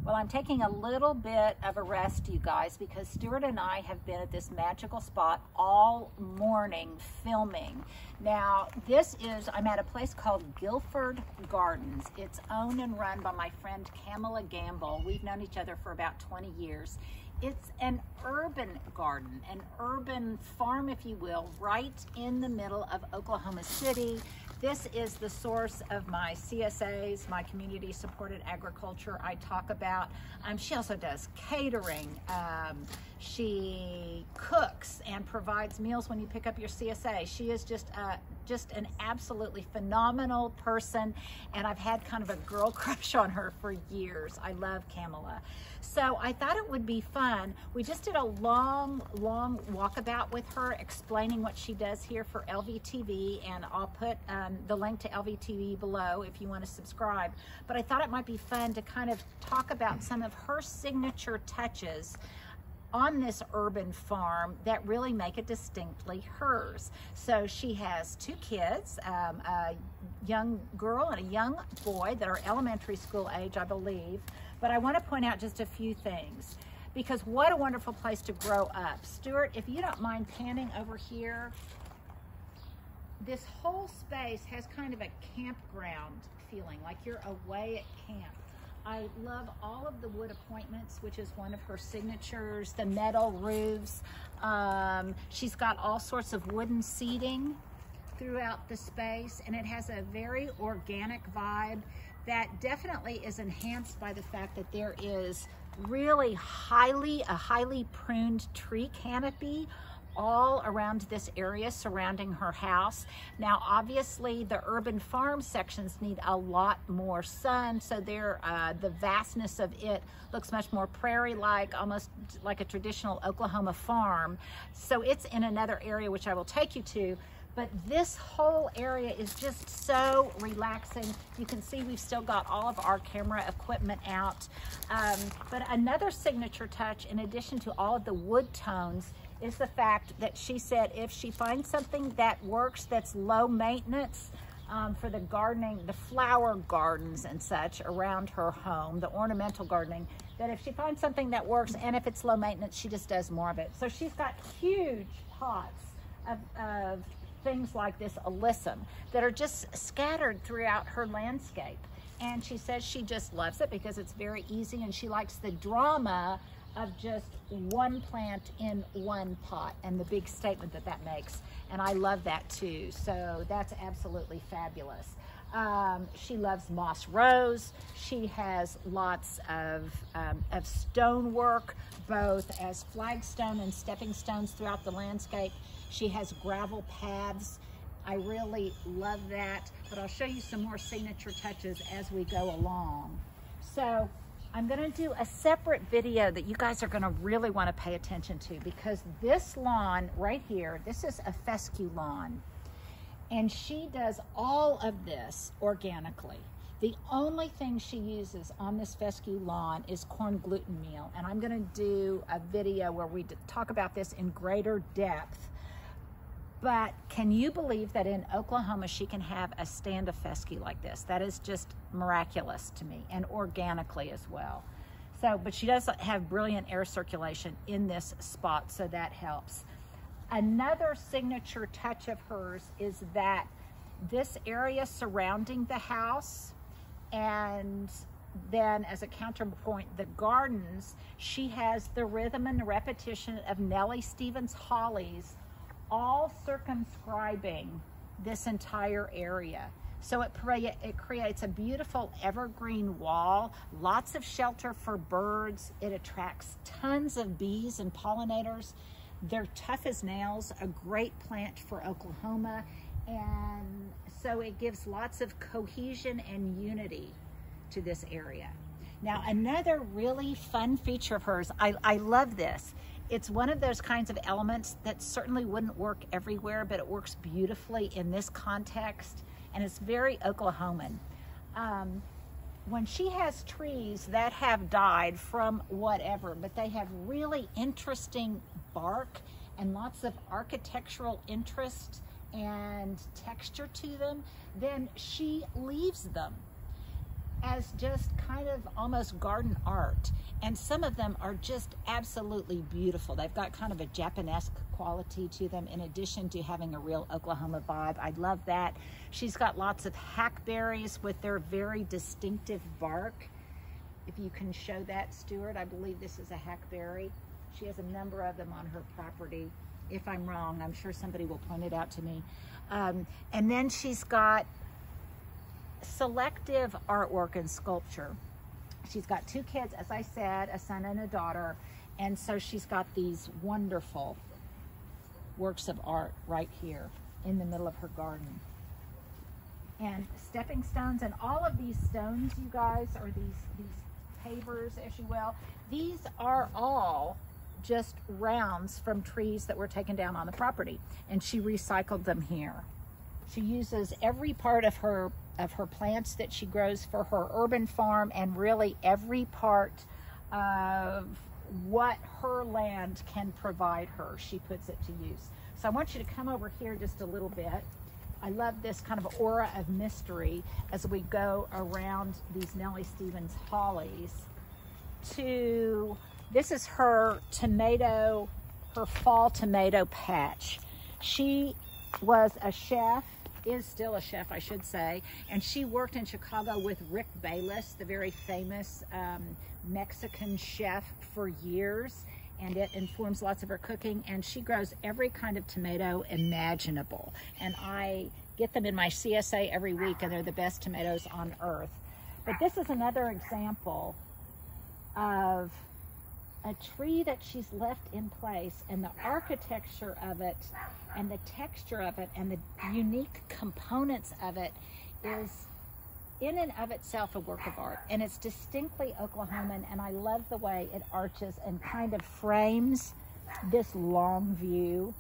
Well, I'm taking a little bit of a rest, you guys, because Stuart and I have been at this magical spot all morning filming. Now, I'm at a place called Guilford Gardens. It's owned and run by my friend Kamala. We've known each other for about 20 years. It's an urban garden, an urban farm, if you will, right in the middle of Oklahoma City. This is the source of my CSAs, my community supported agriculture I talk about. She also does catering. She cooks and provides meals when you pick up your CSA. She is just an absolutely phenomenal person, and I've had kind of a girl crush on her for years. I love Kamala. So I thought it would be fun. We just did a long walkabout with her, explaining what she does here for LVTV, and I'll put the link to LVTV below if you want to subscribe. But I thought it might be fun to kind of talk about some of her signature touches on this urban farm that really make it distinctly hers. So she has two kids, a young girl and a young boy that are elementary school age, I believe. But I want to point out just a few things, because what a wonderful place to grow up. Stuart, if you don't mind panning over here, this whole space has kind of a campground feeling, like you're away at camp. I love all of the wood appointments, which is one of her signatures, the metal roofs. She's got all sorts of wooden seating throughout the space, and it has a very organic vibe that definitely is enhanced by the fact that there is really a highly pruned tree canopy all around this area surrounding her house. Now, obviously, the urban farm sections need a lot more sun, so the vastness of it looks much more prairie-like, almost like a traditional Oklahoma farm. So it's in another area, which I will take you to. But this whole area is just so relaxing. You can see we've still got all of our camera equipment out. But another signature touch, in addition to all of the wood tones, is the fact that she said if she finds something that works, that's low maintenance, for the gardening, the flower gardens and such around her home, the ornamental gardening, that if she finds something that works and if it's low maintenance, she just does more of it. So she's got huge pots of things like this alyssum that are just scattered throughout her landscape. And she says she just loves it because it's very easy, and she likes the drama of just one plant in one pot and the big statement that that makes. And I love that too. So that's absolutely fabulous. She loves moss rose. She has lots of stonework, both as flagstone and stepping stones throughout the landscape. She has gravel paths. I really love that, but I'll show you some more signature touches as we go along. So I'm gonna do a separate video that you guys are gonna really wanna pay attention to, because this lawn right here, this is a fescue lawn, and she does all of this organically. The only thing she uses on this fescue lawn is corn gluten meal, and I'm gonna do a video where we talk about this in greater depth. But can you believe that in Oklahoma she can have a stand of fescue like this? That is just miraculous to me, and organically as well. So, but she does have brilliant air circulation in this spot, so that helps. Another signature touch of hers is that this area surrounding the house, and then as a counterpoint, the gardens, she has the rhythm and the repetition of Nellie Stevens hollies, all circumscribing this entire area. So it creates a beautiful evergreen wall, lots of shelter for birds. It attracts tons of bees and pollinators. They're tough as nails, a great plant for Oklahoma. And so it gives lots of cohesion and unity to this area. Now, another really fun feature of hers, I love this. It's one of those kinds of elements that certainly wouldn't work everywhere, but it works beautifully in this context, and it's very Oklahoman. When she has trees that have died from whatever, but they have really interesting bark and lots of architectural interest and texture to them, then she leaves them. as just kind of almost garden art. And some of them are just absolutely beautiful. They've got kind of a Japanesque quality to them, in addition to having a real Oklahoma vibe. I love that. She's got lots of hackberries with their very distinctive bark. If you can show that, Stuart, I believe this is a hackberry. She has a number of them on her property. If I'm wrong, I'm sure somebody will point it out to me. And then she's got selective artwork and sculpture. She's got 2 kids, as I said, a son and a daughter. And so she's got these wonderful works of art right here in the middle of her garden. And stepping stones, and all of these stones, you guys, are these pavers, as you will. These are all just rounds from trees that were taken down on the property, and she recycled them here. She uses every part of her plants that she grows for her urban farm, and really every part of what her land can provide her, she puts it to use. So I want you to come over here just a little bit. I love this kind of aura of mystery as we go around these Nellie Stevens hollies to, this is her tomato, her fall tomato patch. She was a chef, is still a chef, I should say, and she worked in Chicago with Rick Bayless, the very famous Mexican chef, for years, and it informs lots of her cooking. And she grows every kind of tomato imaginable, and I get them in my CSA every week, and they're the best tomatoes on earth. But this is another example of a tree that she's left in place, and the architecture of it and the texture of it and the unique components of it is in and of itself a work of art. And it's distinctly Oklahoman, and I love the way it arches and kind of frames this long view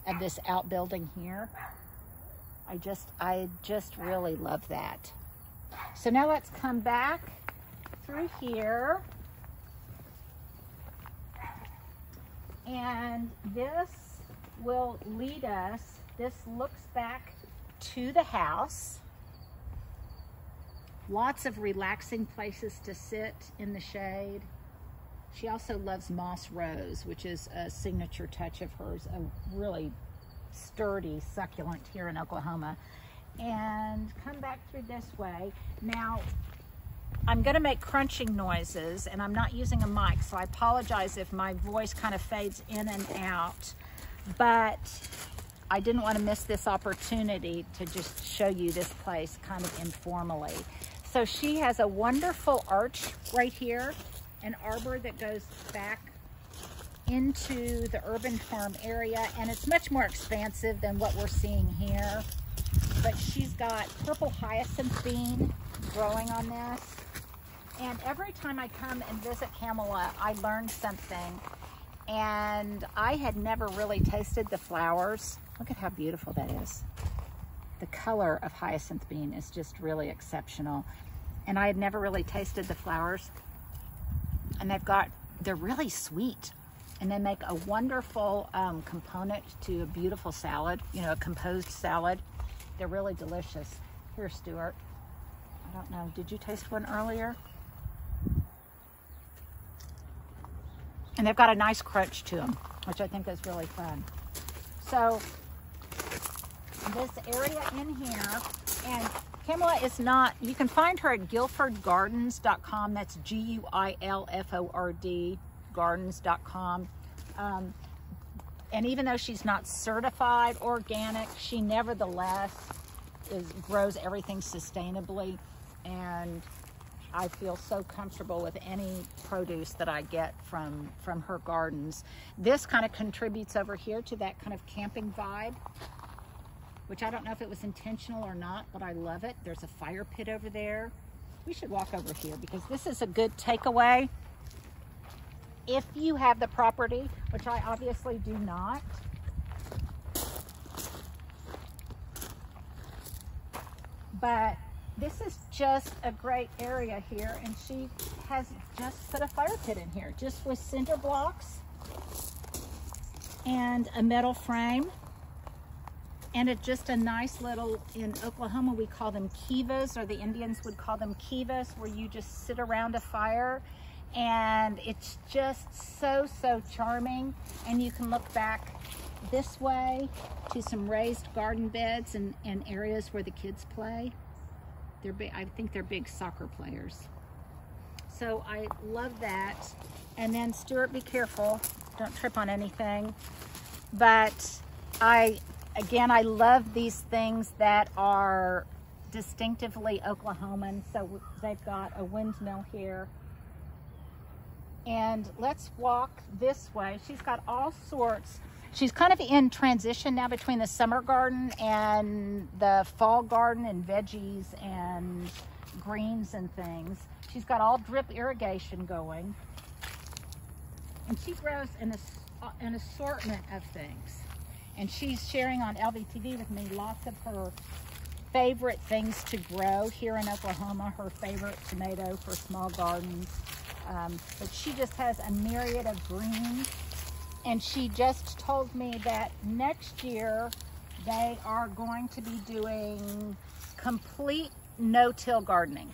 of this outbuilding here. I just really love that. So now let's come back through here. And this will lead us, this looks back to the house. Lots of relaxing places to sit in the shade. She also loves moss rose, which is a signature touch of hers, a really sturdy succulent here in Oklahoma. And come back through this way. Now, I'm going to make crunching noises, and I'm not using a mic, so I apologize if my voice kind of fades in and out, but I didn't want to miss this opportunity to just show you this place kind of informally. So she has a wonderful arch right here, an arbor that goes back into the urban farm area, and it's much more expansive than what we're seeing here. But she's got purple hyacinth bean growing on this. And every time I come and visit Kamala, I learn something. And I had never really tasted the flowers. Look at how beautiful that is. The color of hyacinth bean is just really exceptional. And I had never really tasted the flowers. And they're really sweet. And they make a wonderful component to a beautiful salad, you know, a composed salad. They're really delicious. Here, Stuart. I don't know, did you taste one earlier? And they've got a nice crunch to them, which I think is really fun. So this area in here, and Kamala is not, you can find her at guilfordgardens.com. That's Guilford gardens.com. And even though she's not certified organic, she nevertheless grows everything sustainably. And I feel so comfortable with any produce that I get from her gardens. This kind of contributes over here to that kind of camping vibe, which I don't know if it was intentional or not, but I love it. There's a fire pit over there. We should walk over here because this is a good takeaway. If you have the property, which I obviously do not, but this is just a great area here, and she has just put a fire pit in here, just with cinder blocks and a metal frame. And it's just a nice little, in Oklahoma we call them kivas, or the Indians would call them kivas, where you just sit around a fire. And it's just so, so charming. And you can look back this way to some raised garden beds and areas where the kids play. They're big, I think they're big soccer players. So I love that. And then Stuart, be careful, don't trip on anything. But again, I love these things that are distinctively Oklahoman. So they've got a windmill here. And let's walk this way. She's got all sorts. She's kind of in transition now between the summer garden and the fall garden and veggies and greens and things. She's got all drip irrigation going. And she grows an assortment of things. And she's sharing on LVTV with me lots of her favorite things to grow here in Oklahoma, her favorite tomato for small gardens. But she just has a myriad of greens, and she just told me that next year they are going to be doing complete no-till gardening,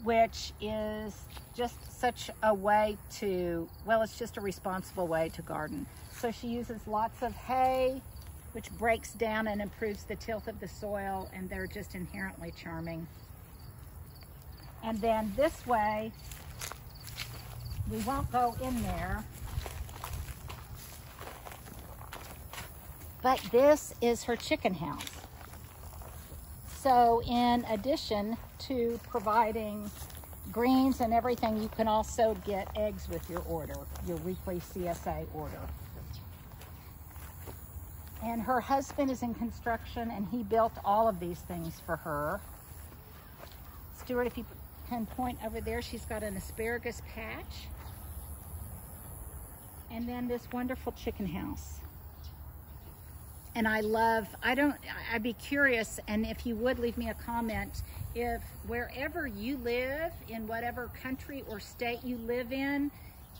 which is just such a way to, well, it's just a responsible way to garden. So she uses lots of hay, which breaks down and improves the tilth of the soil, and they're just inherently charming. And then this way, we won't go in there, but this is her chicken house. So in addition to providing greens and everything, you can also get eggs with your order, your weekly CSA order. And her husband is in construction, and he built all of these things for her. Stuart, if you can point over there, she's got an asparagus patch. And then this wonderful chicken house. And I'd be curious, and if you would leave me a comment, if wherever you live, in whatever country or state you live in,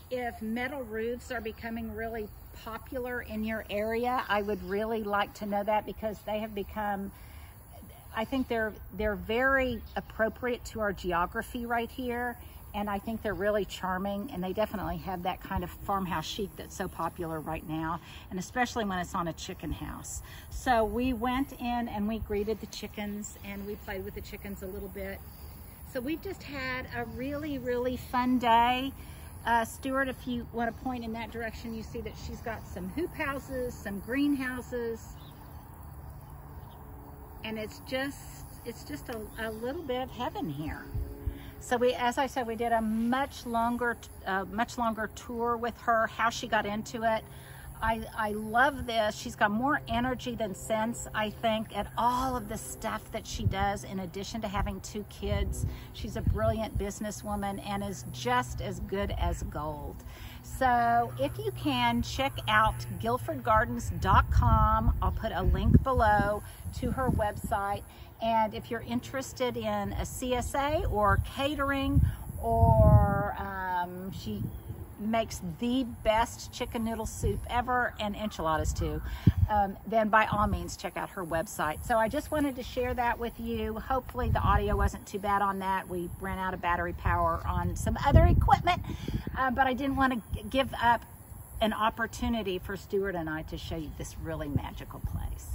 if metal roofs are becoming really popular in your area, I would really like to know that, because they have become, I think they're very appropriate to our geography right here. And I think they're really charming, and they definitely have that kind of farmhouse chic that's so popular right now, and especially when it's on a chicken house. So we went in and we greeted the chickens, and we played with the chickens a little bit. So we've just had a really, really fun day. Stuart, if you want to point in that direction, you see that she's got some hoop houses, some greenhouses, and it's just a little bit of heaven here. So as I said, we did a much longer tour with her, how she got into it. I love this. She's got more energy than sense, I think, at all of the stuff that she does, in addition to having 2 kids. She's a brilliant businesswoman and is just as good as gold. So if you can, check out guilfordgardens.com. I'll put a link below to her website. And if you're interested in a CSA or catering, or she makes the best chicken noodle soup ever, and enchiladas too, then by all means check out her website. So I just wanted to share that with you. Hopefully the audio wasn't too bad on that. We ran out of battery power on some other equipment, but I didn't want to give up an opportunity for Stuart and I to show you this really magical place.